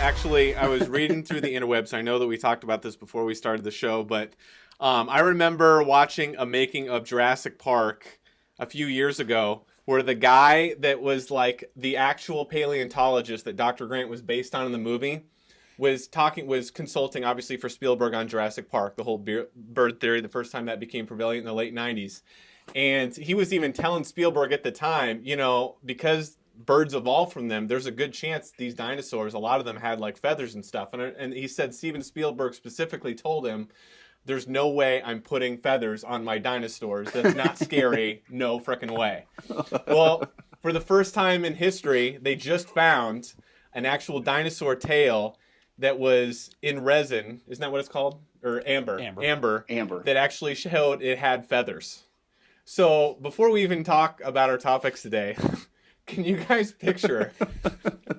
Actually, I was reading through the interwebs. I know that we talked about this before we started the show, but I remember watching a making of Jurassic Park a few years ago where the guy that was like the actual paleontologist that Dr. Grant was based on in the movie was consulting obviously for Spielberg on Jurassic Park, the whole bird theory, the first time that became prevalent in the late 90s. And he was even telling Spielberg at the time, you know, because birds evolved from them, there's a good chance these dinosaurs, a lot of them had like feathers and stuff. And he said Steven Spielberg specifically told him, there's no way I'm putting feathers on my dinosaurs. That's not scary. No frickin' way. Well, for the first time in history, they just found an actual dinosaur tail that was in resin. Isn't that what it's called? Or amber. Amber. That actually showed it had feathers. So before we even talk about our topics today, can you guys picture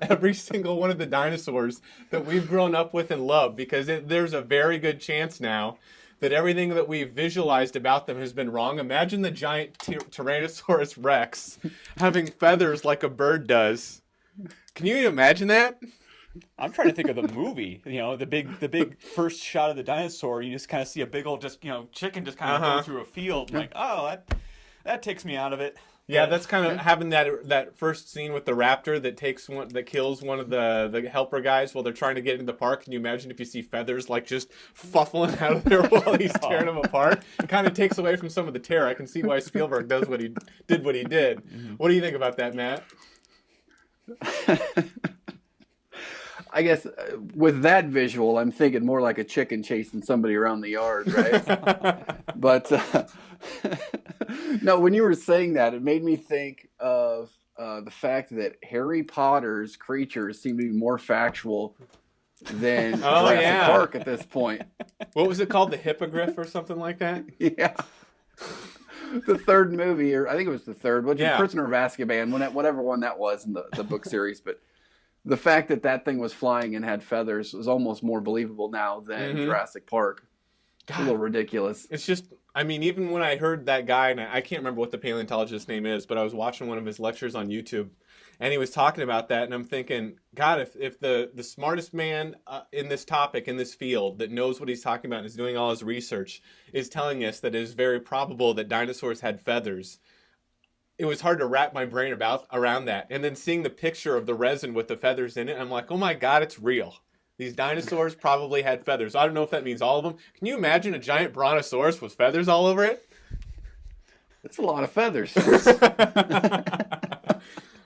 every single one of the dinosaurs that we've grown up with and loved? Because there's a very good chance now that everything that we've visualized about them has been wrong. Imagine the giant Tyrannosaurus Rex having feathers like a bird does. Can you imagine that? I'm trying to think of the movie. You know, the big first shot of the dinosaur. You just kind of see a big old chicken just kind of go through a field. I'm like, oh, that takes me out of it. Yeah, that's kind of having that first scene with the raptor that kills one of the helper guys while they're trying to get into the park. Can you imagine if you see feathers like just fuffling out of there while he's tearing them apart? It kind of takes away from some of the terror. I can see why Spielberg does what he did. Mm-hmm. What do you think about that, Matt? I guess with that visual, I'm thinking more like a chicken chasing somebody around the yard, right? But no, when you were saying that, it made me think of the fact that Harry Potter's creatures seem to be more factual than Jurassic Park at this point. What was it called? The Hippogriff or something like that? Yeah. The third movie, or I think it was the third, Prisoner of Azkaban, whatever one that was in the book series, but the fact that thing was flying and had feathers was almost more believable now than Jurassic Park. God, a little ridiculous. It's just, I mean, even when I heard that guy, and I can't remember what the paleontologist's name is, but I was watching one of his lectures on YouTube, and he was talking about that, and I'm thinking, God, if the smartest man in this topic, in this field, that knows what he's talking about and is doing all his research, is telling us that it is very probable that dinosaurs had feathers, it was hard to wrap my brain around that. And then seeing the picture of the resin with the feathers in it, I'm like, oh my God, it's real. These dinosaurs probably had feathers. I don't know if that means all of them. Can you imagine a giant brontosaurus with feathers all over it? That's a lot of feathers.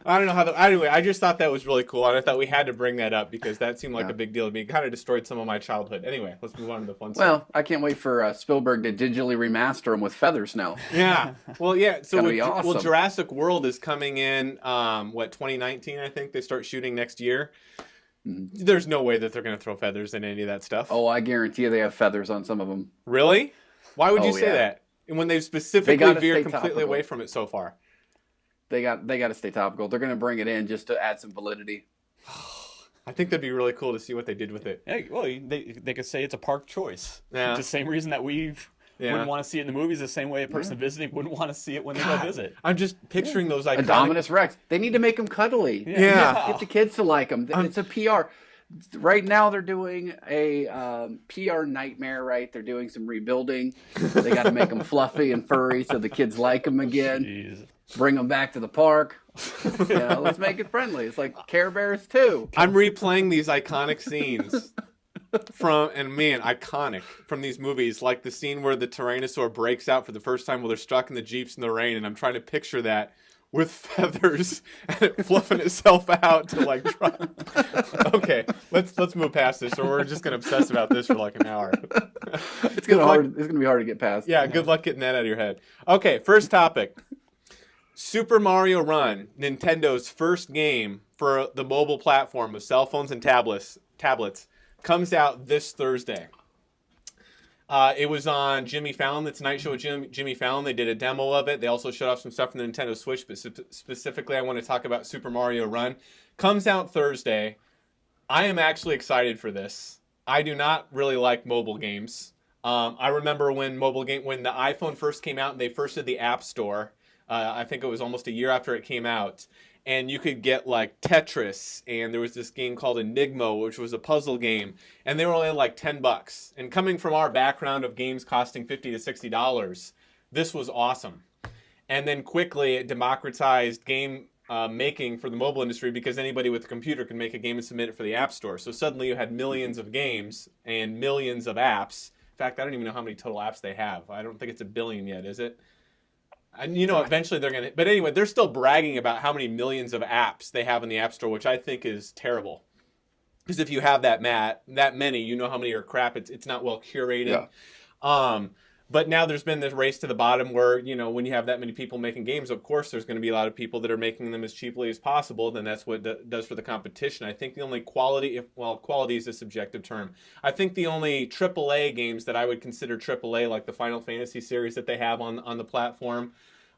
I don't know how anyway, I just thought that was really cool, and I thought we had to bring that up because that seemed like a big deal to me. It kind of destroyed some of my childhood. Anyway, let's move on to the fun stuff. Well, I can't wait for Spielberg to digitally remaster them with feathers now. Yeah. Well, yeah. So awesome. Jurassic World is coming in, 2019, I think. They start shooting next year. Mm-hmm. There's no way that they're going to throw feathers in any of that stuff. Oh, I guarantee you they have feathers on some of them. Really? Why would you say that? And when they've specifically veered completely away from it so far. They got to stay topical. They're going to bring it in just to add some validity. I think that'd be really cool to see what they did with it. Yeah, well, they could say it's a park choice. Yeah. It's the same reason that we wouldn't want to see it in the movies, the same way a person visiting wouldn't want to see it when they go visit. I'm just picturing those iconic... Indominus Rex. They need to make them cuddly. Yeah. Get the kids to like them. It's a PR. Right now they're doing a PR nightmare, right? They're doing some rebuilding. They got to make them fluffy and furry so the kids like them again. Jeez. Bring them back to the park. Let's make it friendly. It's like Care Bears too. I'm replaying these iconic scenes iconic from these movies, like the scene where the Tyrannosaur breaks out for the first time while they're stuck in the Jeeps in the rain, and I'm trying to picture that with feathers and it fluffing itself out to like try. Okay, let's move past this, or we're just gonna obsess about this for like an hour. It's gonna be hard to get past. Yeah, good luck getting that out of your head. Okay, first topic. Super Mario Run, Nintendo's first game for the mobile platform of cell phones and tablets, comes out this Thursday. It was on Jimmy Fallon, the Tonight Show with Jimmy Fallon. They did a demo of it. They also showed off some stuff from the Nintendo Switch, but specifically I want to talk about Super Mario Run. Comes out Thursday. I am actually excited for this. I do not really like mobile games. I remember when the iPhone first came out and they first did the App Store. I think it was almost a year after it came out. And you could get like Tetris, and there was this game called Enigma, which was a puzzle game, and they were only like $10. And coming from our background of games costing $50 to $60, this was awesome. And then quickly it democratized game making for the mobile industry because anybody with a computer can make a game and submit it for the App Store. So suddenly you had millions of games and millions of apps. In fact, I don't even know how many total apps they have. I don't think it's 1 billion yet, is it? And eventually they're going to... But anyway, they're still bragging about how many millions of apps they have in the App Store, which I think is terrible. Because if you have that many, you know how many are crap. It's not well curated. Yeah. But now there's been this race to the bottom where, when you have that many people making games, of course there's going to be a lot of people that are making them as cheaply as possible. Then that's what it does for the competition. I think the only quality is a subjective term. I think the only AAA games that I would consider AAA, like the Final Fantasy series that they have on the platform,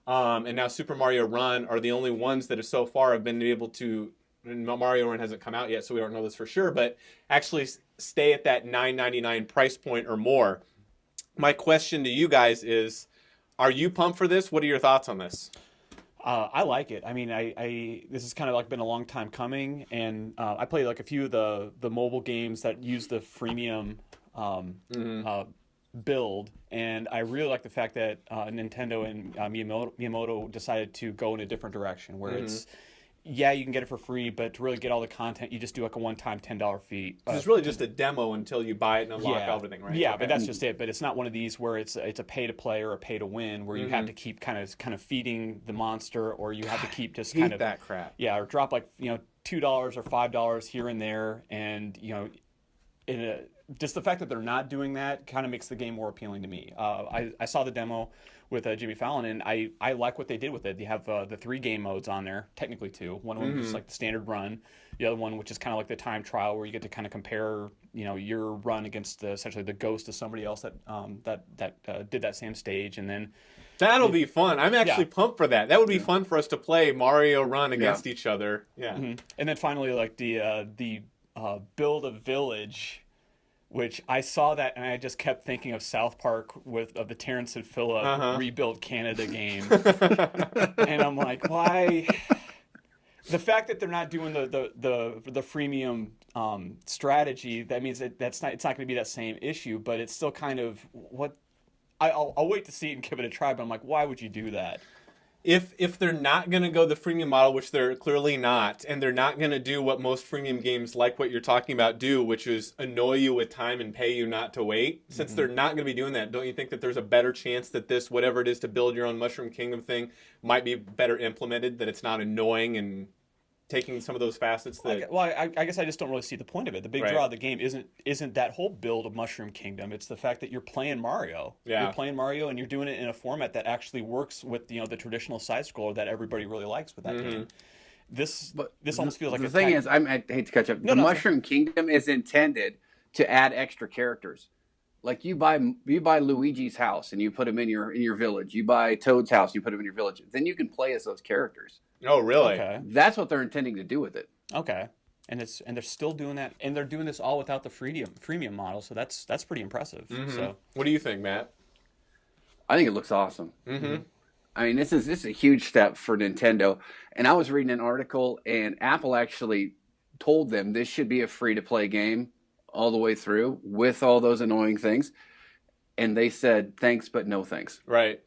and now Super Mario Run, are the only ones that so far have been able to, and Mario Run hasn't come out yet, so we don't know this for sure, but actually stay at that $9.99 price point or more. My question to you guys is, are you pumped for this? What are your thoughts on this? I like it. I mean, this has kind of like been a long time coming, and I played like a few of the mobile games that use the freemium build, and I really like the fact that Nintendo and Miyamoto decided to go in a different direction, where it's, yeah, you can get it for free, but to really get all the content, you just do like a one-time $10 fee. It's really just a demo until you buy it and unlock everything, right? Yeah, okay. But that's just it. But it's not one of these where it's a pay-to-play or a pay-to-win, where you have to keep kind of feeding the monster, or you have to keep just kind of that crap. Yeah, or drop like $2 or $5 here and there, and just the fact that they're not doing that kind of makes the game more appealing to me. I saw the demo with Jimmy Fallon, and I like what they did with it. You have the 3 game modes on there, technically 2. One of them is like the standard run. The other one, which is kind of like the time trial, where you get to kind of compare, your run against essentially the ghost of somebody else that did that same stage, and then that'll be fun. I'm actually pumped for that. That would be fun for us to play Mario Run against each other. Yeah, and then finally, like the build a village. Which I saw that, and I just kept thinking of South Park of the Terrence and Phillip Rebuild Canada game, and I'm like, why? The fact that they're not doing the freemium strategy, that means it's not going to be that same issue, but it's still kind of what. I'll wait to see it and give it a try, but I'm like, why would you do that? If they're not going to go the freemium model, which they're clearly not, and they're not going to do what most freemium games like what you're talking about do, which is annoy you with time and pay you not to wait, since they're not going to be doing that, don't you think that there's a better chance that this, whatever it is to build your own Mushroom Kingdom thing, might be better implemented, that it's not annoying and taking some of those facets that... Well, I guess I just don't really see the point of it. The big draw of the game isn't that whole build of Mushroom Kingdom. It's the fact that you're playing Mario. Yeah. You're playing Mario, and you're doing it in a format that actually works with the traditional side scroller that everybody really likes with that game. This almost feels like the thing is, I hate to catch up. The Mushroom Kingdom is intended to add extra characters. Like you buy Luigi's house and you put him in your village. You buy Toad's house and you put him in your village. Then you can play as those characters. Oh, really? Okay. That's what they're intending to do with it. Okay. And they're still doing that, and they're doing this all without the freemium model. So that's pretty impressive. So, what do you think, Matt? I think it looks awesome. I mean, this is a huge step for Nintendo. And I was reading an article, and Apple actually told them this should be a free-to-play game all the way through with all those annoying things. And they said, thanks, but no thanks. Right.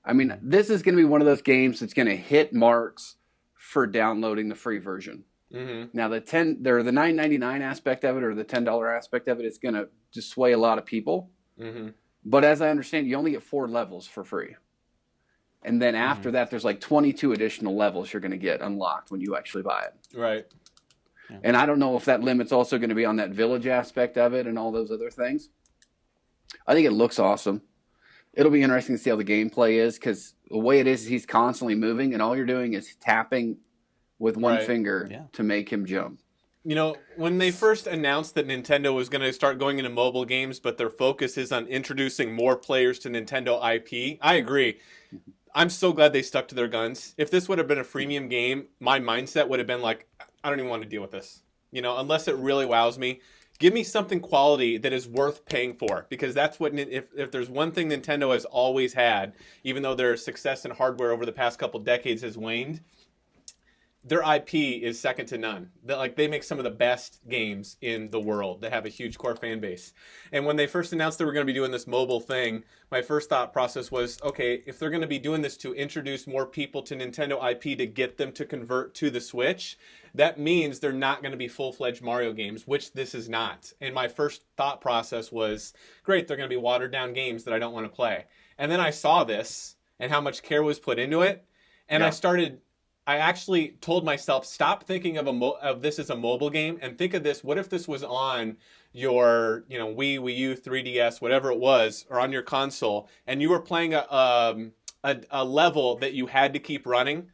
I mean, this is going to be one of those games that's going to hit marks for downloading the free version. Now, the $9.99 aspect of it, or the $10 aspect of it, is going to just sway a lot of people. But as I understand, you only get 4 levels for free. And then after that, there's like 22 additional levels you're going to get unlocked when you actually buy it. Right. Yeah. And I don't know if that limit's also going to be on that village aspect of it and all those other things. I think it looks awesome. It'll be interesting to see how the gameplay is, because the way it is, he's constantly moving, and all you're doing is tapping with one finger to make him jump. When they first announced that Nintendo was going to start going into mobile games, but their focus is on introducing more players to Nintendo IP, I agree. I'm so glad they stuck to their guns. If this would have been a freemium game, my mindset would have been like, I don't even want to deal with this. Unless it really wows me. Give me something quality that is worth paying for, because that's what, if there's one thing Nintendo has always had, even though their success in hardware over the past couple decades has waned, their IP is second to none. They make some of the best games in the world that have a huge core fan base. And when they first announced they were going to be doing this mobile thing, my first thought process was, okay, if they're going to be doing this to introduce more people to Nintendo IP to get them to convert to the Switch, that means they're not going to be full-fledged Mario games, which this is not. And my first thought process was, great, they're going to be watered-down games that I don't want to play. And then I saw this and how much care was put into it, and I actually told myself, stop thinking of this as a mobile game and think of this, what if this was on your Wii U, 3DS, whatever it was, or on your console, and you were playing a level that you had to keep running,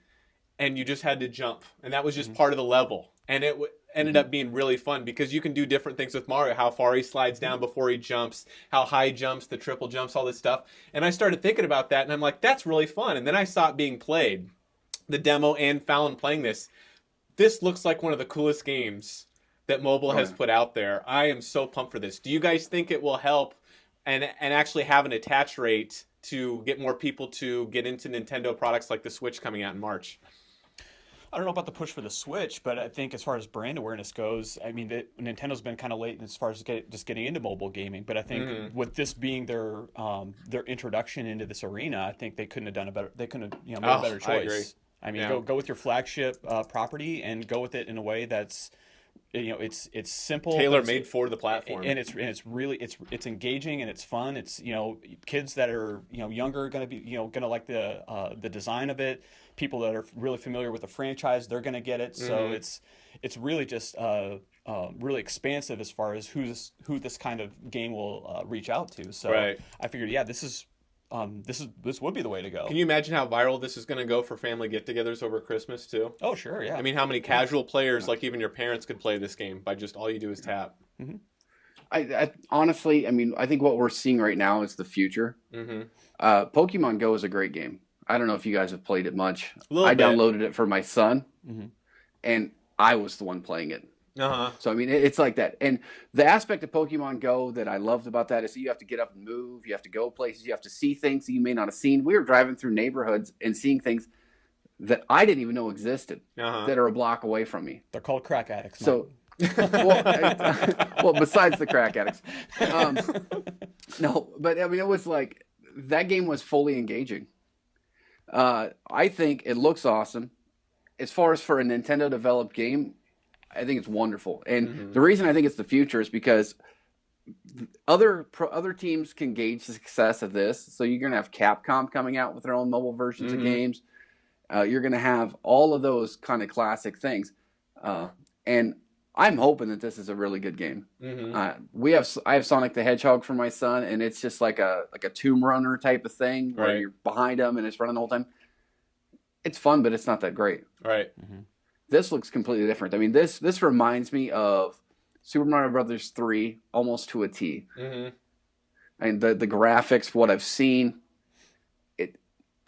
and you just had to jump, and that was just part of the level. And it ended up being really fun, because you can do different things with Mario, how far he slides down before he jumps, how high he jumps, the triple jumps, all this stuff. And I started thinking about that, and I'm like, that's really fun. And then I saw it being played, the demo, and Fallon playing this. This looks like one of the coolest games that mobile has put out there. I am so pumped for this. Do you guys think it will help and actually have an attach rate to get more people to get into Nintendo products like the Switch coming out in March? I don't know about the push for the Switch, but I think as far as brand awareness goes, I mean, Nintendo's been kind of late as far as just getting into mobile gaming. But I think with this being their introduction into this arena, I think they couldn't have done a better. They couldn't have made a better choice. I agree. I mean, go with your flagship property and go with it in a way that's, it's simple, tailor made for the platform, and it's really it's engaging and it's fun. It's kids that are younger are going to be going to like the design of it. People that are really familiar with the franchise, they're going to get it. So it's really just really expansive as far as who this kind of game will reach out to. So I figured, this would be the way to go. Can you imagine how viral this is going to go for family get-togethers over Christmas too? Oh, sure, yeah. I mean, how many casual players, like even your parents, could play this game by just all you do is tap? Mm-hmm. I honestly, I think what we're seeing right now is the future. Pokemon Go is a great game. I don't know if you guys have played it much. I downloaded it for my son, and I was the one playing it. So, it's like that. And the aspect of Pokemon Go that I loved about that is that you have to get up and move. You have to go places. You have to see things that you may not have seen. We were driving through neighborhoods and seeing things that I didn't even know existed that are a block away from me. They're called crack addicts. So, well, besides the crack addicts. No, but it was like that game was fully engaging. I think it looks awesome. As far as for a Nintendo developed game, I think it's wonderful. And the reason I think it's the future is because other teams can gauge the success of this. So you're going to have Capcom coming out with their own mobile versions of games. You're going to have all of those kind of classic things. And I'm hoping that this is a really good game. I have Sonic the Hedgehog for my son, and it's just like a Tomb Runner type of thing where you're behind him and it's running the whole time. It's fun, but it's not that great. Right. This looks completely different. This reminds me of Super Mario Brothers 3 almost to a T. And the graphics, what I've seen, it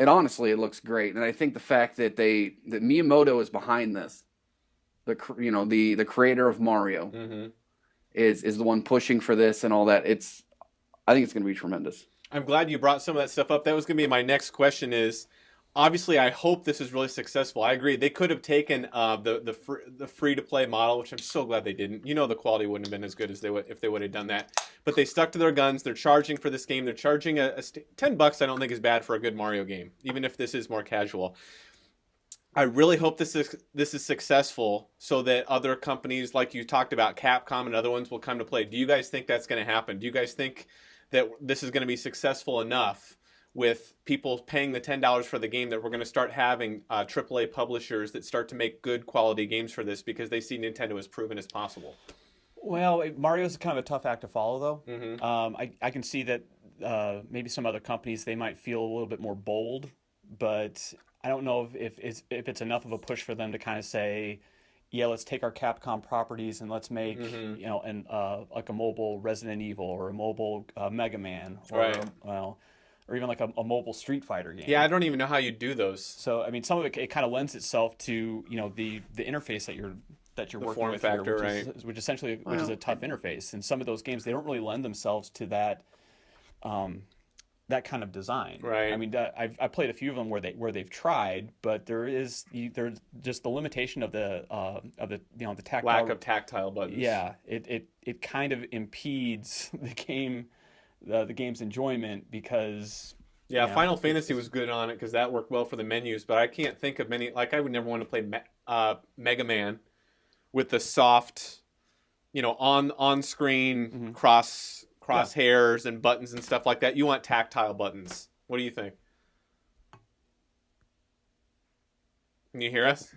honestly, it looks great. And I think the fact that that Miyamoto is behind this, the creator of Mario, is the one pushing for this and all that. I think it's going to be tremendous. I'm glad you brought some of that stuff up. That was going to be my next question is, obviously, I hope this is really successful. I agree. They could have taken the free-to-play model, which I'm so glad they didn't. The quality wouldn't have been as good as if they would have done that. But they stuck to their guns. They're charging for this game. They're charging $10. I don't think is bad for a good Mario game, even if this is more casual. I really hope this is successful so that other companies, like you talked about, Capcom and other ones, will come to play. Do you guys think that's going to happen? Do you guys think that this is going to be successful enough with people paying the $10 for the game that we're going to start having AAA publishers that start to make good quality games for this because they see Nintendo as proven as possible? Well, Mario's kind of a tough act to follow, though. I can see that maybe some other companies, they might feel a little bit more bold, but I don't know if it's enough of a push for them to kind of say, yeah, let's take our Capcom properties and let's make like a mobile Resident Evil or a mobile Mega Man, or even like a mobile Street Fighter game. Yeah, I don't even know how you do those. So some of it kind of lends itself to the interface that you're The working form with factor, here, right. which is a tough interface. And some of those games, they don't really lend themselves to that that kind of design. Right. I mean, I've played a few of them where they've tried, but there's just the limitation of the the tactile Lack of tactile buttons. Yeah, it kind of impedes the game's enjoyment because. Yeah, Final Fantasy was good on it because that worked well for the menus, but I can't think of many. Like, I would never want to play Mega Man with the soft, on screen crosshairs and buttons and stuff like that. You want tactile buttons. What do you think? Can you hear us?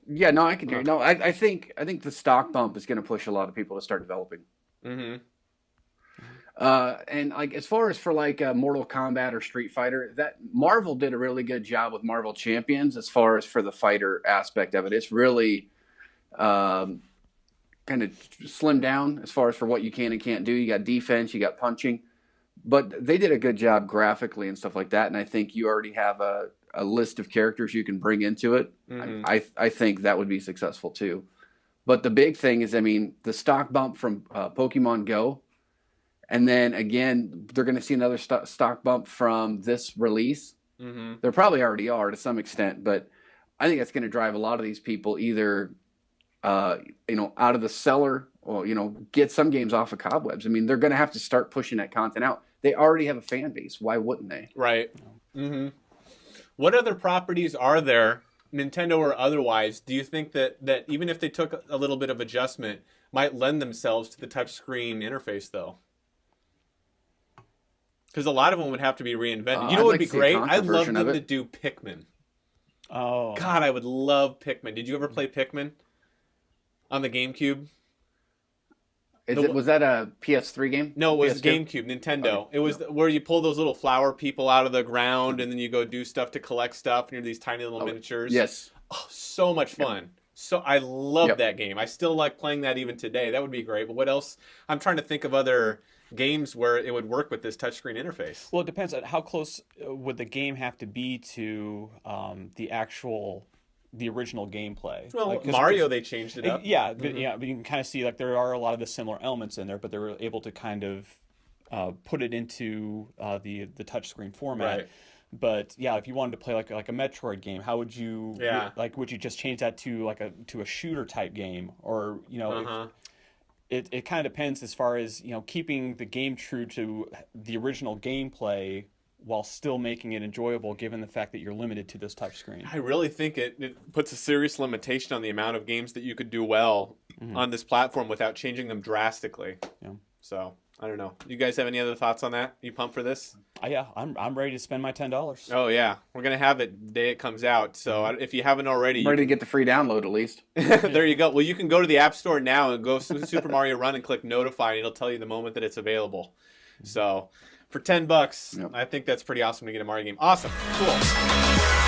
Yeah, no, I can hear you. No, I think the stock bump is going to push a lot of people to start developing. Mm-hmm. And like as far as for like Mortal Kombat or Street Fighter, that Marvel did a really good job with Marvel Champions as far as for the fighter aspect of it. It's really kind of slimmed down as far as for what you can and can't do. You got defense, you got punching, but they did a good job graphically and stuff like that. And I think you already have a list of characters you can bring into it. Mm-hmm. I think that would be successful too. But the big thing is, I mean, the stock bump from Pokemon Go. And then again, they're going to see another stock bump from this release. Mm-hmm. There probably already are to some extent, but I think that's going to drive a lot of these people either, out of the cellar or, get some games off of cobwebs. I mean, they're going to have to start pushing that content out. They already have a fan base. Why wouldn't they? Right. Mm-hmm. What other properties are there, Nintendo or otherwise, do you think that even if they took a little bit of adjustment, might lend themselves to the touchscreen interface, though? Because a lot of them would have to be reinvented. You know what would be great? I'd love them to do Pikmin. Oh. God, I would love Pikmin. Did you ever play Pikmin on the GameCube? Was that a PS3 game? No, it was PS2? GameCube, Nintendo. Okay. It was where you pull those little flower people out of the ground and then you go do stuff to collect stuff and you're these tiny little miniatures. Yes. Oh, so much fun. So I love that game. I still like playing that even today. That would be great. But what else? I'm trying to think of other games where it would work with this touchscreen interface. Well, it depends on how close would the game have to be to the original gameplay. Well, Mario, they changed it up. Yeah, but you can kind of see like there are a lot of the similar elements in there, but they were able to kind of put it into the touchscreen format. Right. But yeah, if you wanted to play like a Metroid game, how would you? Yeah. Would you just change that to a shooter type game, or It kind of depends as far as keeping the game true to the original gameplay while still making it enjoyable, given the fact that you're limited to this touchscreen. I really think it puts a serious limitation on the amount of games that you could do well on this platform without changing them drastically. Yeah. So I don't know. You guys have any other thoughts on that? You pumped for this? Yeah, I'm ready to spend my $10. Oh yeah, we're gonna have it the day it comes out. So if you haven't already, I'm ready to get the free download at least. There you go. Well, you can go to the App Store now and go Super Mario Run and click Notify, and it'll tell you the moment that it's available. So for $10, I think that's pretty awesome to get a Mario game. Awesome, cool.